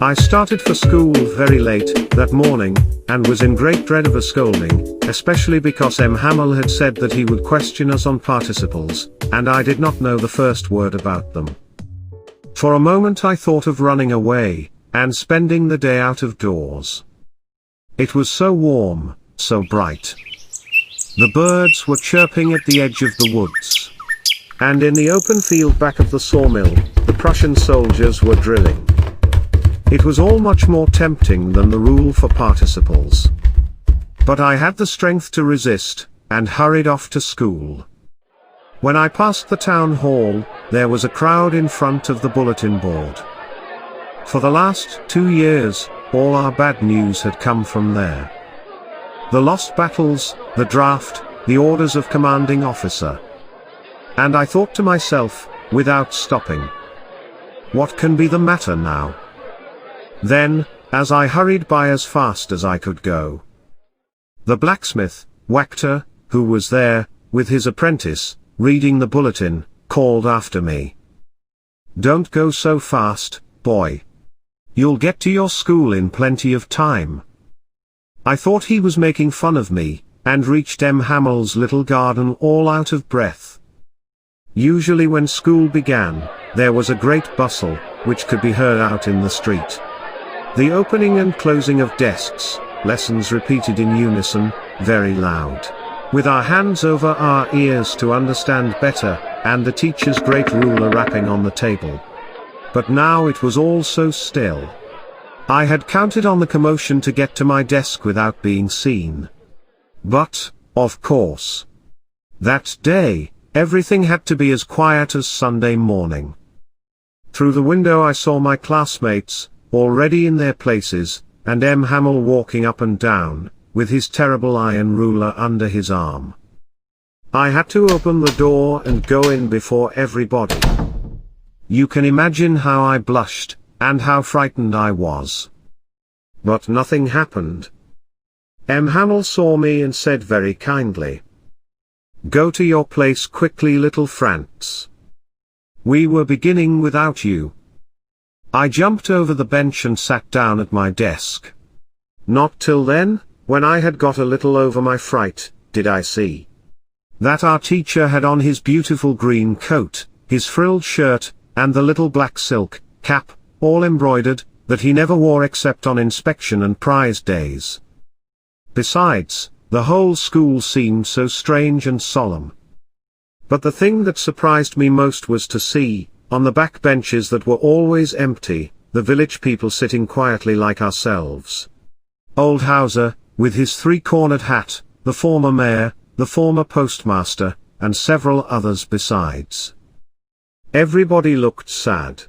I started for school very late that morning, and was in great dread of a scolding, especially because M. Hamel had said that he would question us on participles, and I did not know the first word about them. For a moment I thought of running away, and spending the day out of doors. It was so warm, so bright. The birds were chirping at the edge of the woods. And in the open field back of the sawmill, the Prussian soldiers were drilling. It was all much more tempting than the rule for participles. But I had the strength to resist, and hurried off to school. When I passed the town hall, there was a crowd in front of the bulletin board. For the last 2 years, all our bad news had come from there. The lost battles, the draft, the orders of commanding officer. And I thought to myself, without stopping, what can be the matter now? Then, as I hurried by as fast as I could go, the blacksmith, Wachter, who was there, with his apprentice, reading the bulletin, called after me. "Don't go so fast, boy. You'll get to your school in plenty of time." I thought he was making fun of me, and reached M. Hamel's little garden all out of breath. Usually when school began, there was a great bustle, which could be heard out in the street. The opening and closing of desks, lessons repeated in unison, very loud, with our hands over our ears to understand better, and the teacher's great ruler rapping on the table. But now it was all so still. I had counted on the commotion to get to my desk without being seen. But, of course, that day, everything had to be as quiet as Sunday morning. Through the window I saw my classmates, already in their places, and M. Hamel walking up and down, with his terrible iron ruler under his arm. I had to open the door and go in before everybody. You can imagine how I blushed, and how frightened I was. But nothing happened. M. Hamel saw me and said very kindly, "Go to your place quickly, little Franz. We were beginning without you." I jumped over the bench and sat down at my desk. Not till then, when I had got a little over my fright, did I see that our teacher had on his beautiful green coat, his frilled shirt, and the little black silk cap, all embroidered, that he never wore except on inspection and prize days. Besides, the whole school seemed so strange and solemn. But the thing that surprised me most was to see, on the back benches that were always empty, the village people sitting quietly like ourselves. Old Hauser, with his three-cornered hat, the former mayor, the former postmaster, and several others besides. Everybody looked sad.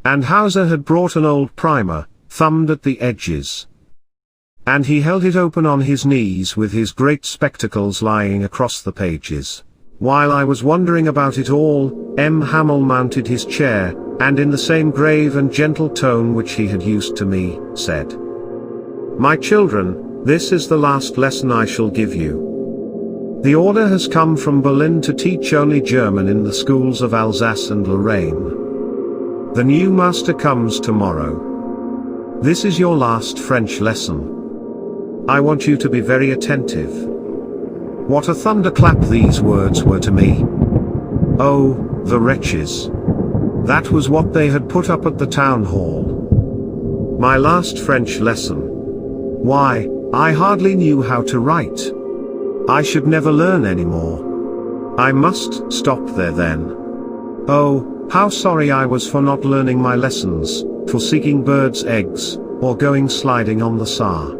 And Hauser had brought an old primer, thumbed at the edges. And he held it open on his knees with his great spectacles lying across the pages. While I was wondering about it all, M. Hamel mounted his chair, and in the same grave and gentle tone which he had used to me, said, "My children, this is the last lesson I shall give you. The order has come from Berlin to teach only German in the schools of Alsace and Lorraine. The new master comes tomorrow. This is your last French lesson. I want you to be very attentive." What a thunderclap these words were to me. Oh, the wretches. That was what they had put up at the town hall. My last French lesson. Why, I hardly knew how to write. I should never learn any more. I must stop there then. Oh, how sorry I was for not learning my lessons, for seeking birds' eggs, or going sliding on the Saar.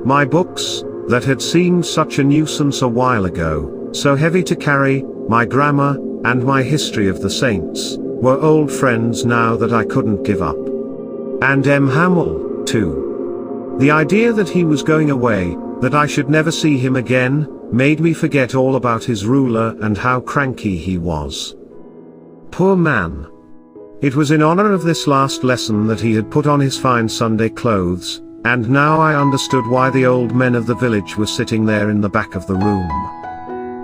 My books, that had seemed such a nuisance a while ago, so heavy to carry, my grammar, and my history of the saints, were old friends now that I couldn't give up. And M. Hamel, too. The idea that he was going away, that I should never see him again, made me forget all about his ruler and how cranky he was. Poor man. It was in honor of this last lesson that he had put on his fine Sunday clothes, and now I understood why the old men of the village were sitting there in the back of the room.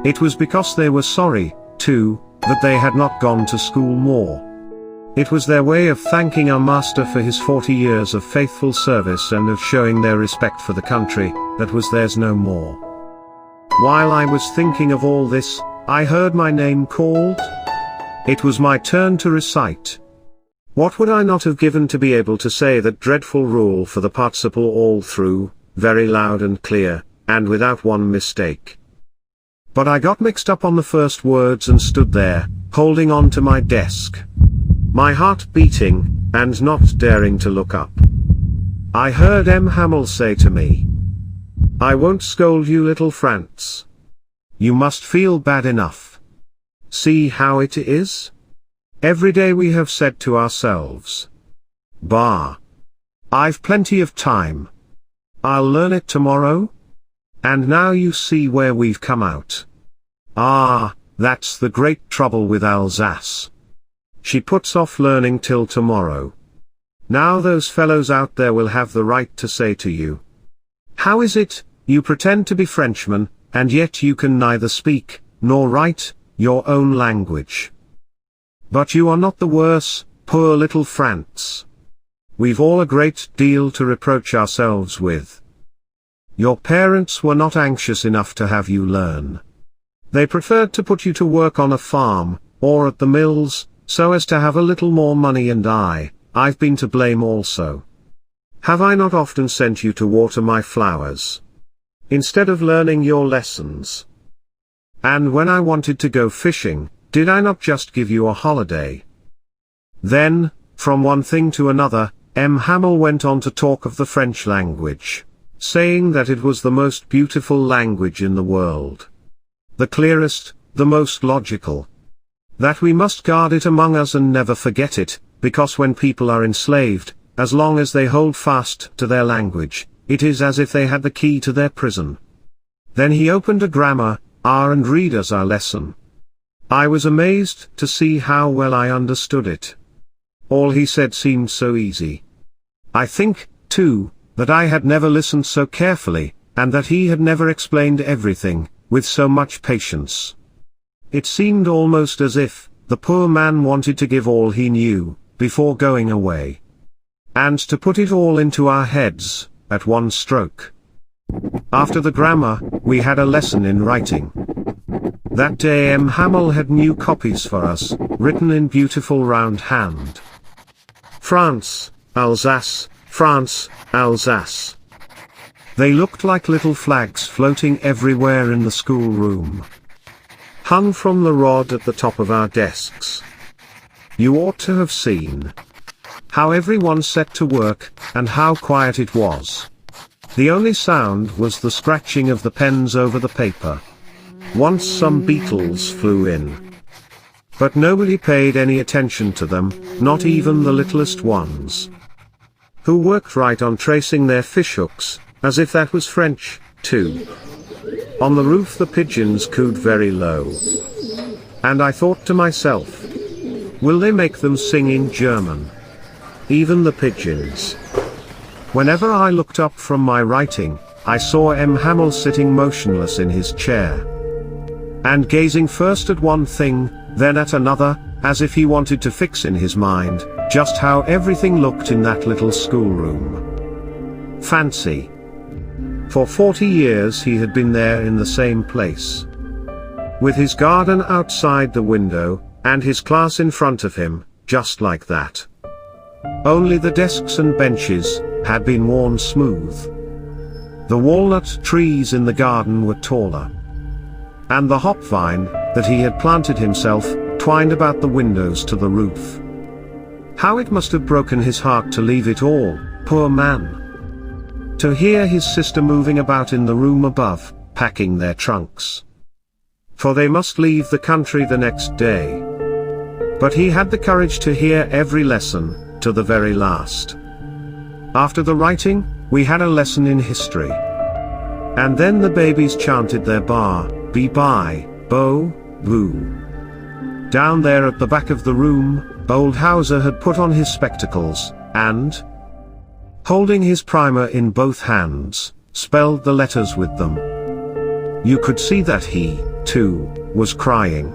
It was because they were sorry, too, that they had not gone to school more. It was their way of thanking our master for his 40 years of faithful service and of showing their respect for the country that was theirs no more. While I was thinking of all this, I heard my name called. It was my turn to recite. What would I not have given to be able to say that dreadful rule for the participle all through, very loud and clear, and without one mistake. But I got mixed up on the first words and stood there, holding on to my desk. My heart beating, and not daring to look up. I heard M. Hamel say to me, "I won't scold you, little Franz. You must feel bad enough. See how it is? Every day we have said to ourselves, bah, I've plenty of time. I'll learn it tomorrow. And now you see where we've come out. Ah, that's the great trouble with Alsace. She puts off learning till tomorrow. Now those fellows out there will have the right to say to you, how is it, you pretend to be Frenchmen, and yet you can neither speak, nor write, your own language. But you are not the worse, poor little Franz. We've all a great deal to reproach ourselves with. Your parents were not anxious enough to have you learn. They preferred to put you to work on a farm, or at the mills, so as to have a little more money, and I've been to blame also. Have I not often sent you to water my flowers, instead of learning your lessons? And when I wanted to go fishing, did I not just give you a holiday?" Then, from one thing to another, M. Hamel went on to talk of the French language, saying that it was the most beautiful language in the world. The clearest, the most logical. That we must guard it among us and never forget it, because when people are enslaved, as long as they hold fast to their language, it is as if they had the key to their prison. Then he opened a grammar, and read us our lesson. I was amazed to see how well I understood it. All he said seemed so easy. I think, too, that I had never listened so carefully, and that he had never explained everything, with so much patience. It seemed almost as if the poor man wanted to give all he knew, before going away. And to put it all into our heads, at one stroke. After the grammar, we had a lesson in writing. That day M. Hamel had new copies for us, written in beautiful round hand. France, Alsace, France, Alsace. They looked like little flags floating everywhere in the schoolroom, hung from the rod at the top of our desks. You ought to have seen how everyone set to work, and how quiet it was. The only sound was the scratching of the pens over the paper. Once some beetles flew in, but nobody paid any attention to them, not even the littlest ones, who worked right on tracing their fishhooks, as if that was French, too. On the roof the pigeons cooed very low. And I thought to myself, will they make them sing in German? Even the pigeons. Whenever I looked up from my writing, I saw M. Hamel sitting motionless in his chair, and gazing first at one thing, then at another, as if he wanted to fix in his mind just how everything looked in that little schoolroom. Fancy! For 40 years he had been there in the same place, with his garden outside the window, and his class in front of him, just like that. Only the desks and benches had been worn smooth. The walnut trees in the garden were taller, and the hop vine, that he had planted himself, twined about the windows to the roof. How it must have broken his heart to leave it all, poor man. To hear his sister moving about in the room above, packing their trunks. For they must leave the country the next day. But he had the courage to hear every lesson, to the very last. After the writing, we had a lesson in history. And then the babies chanted their bar, be by, bo, boo. Down there at the back of the room, old Hauser had put on his spectacles, and, holding his primer in both hands, spelled the letters with them. You could see that he, too, was crying.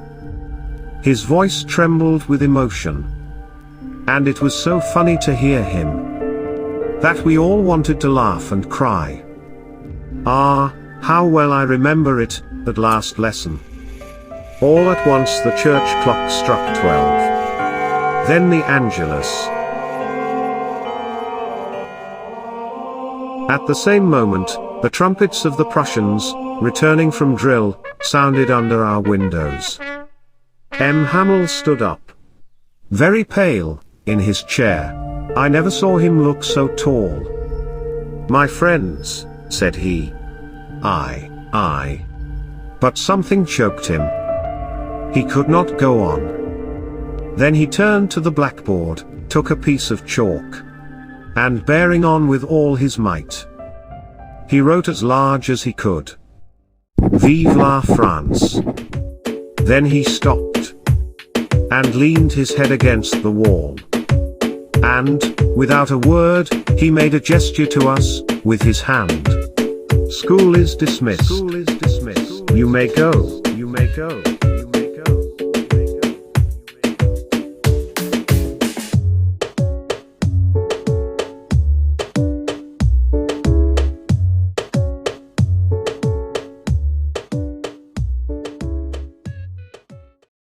His voice trembled with emotion. and it was so funny to hear him, that we all wanted to laugh and cry. Ah, how well I remember it, that last lesson. All at once the church clock struck 12. Then the Angelus. At the same moment, the trumpets of the Prussians, returning from drill, sounded under our windows. M. Hamel stood up. Very pale, in his chair. I never saw him look so tall. "My friends," said he. I. But something choked him. He could not go on. Then he turned to the blackboard, took a piece of chalk, and bearing on with all his might, he wrote as large as he could, "Vive la France." Then he stopped, and leaned his head against the wall. And, without a word, he made a gesture to us, with his hand. "School is dismissed. You may go. You may go.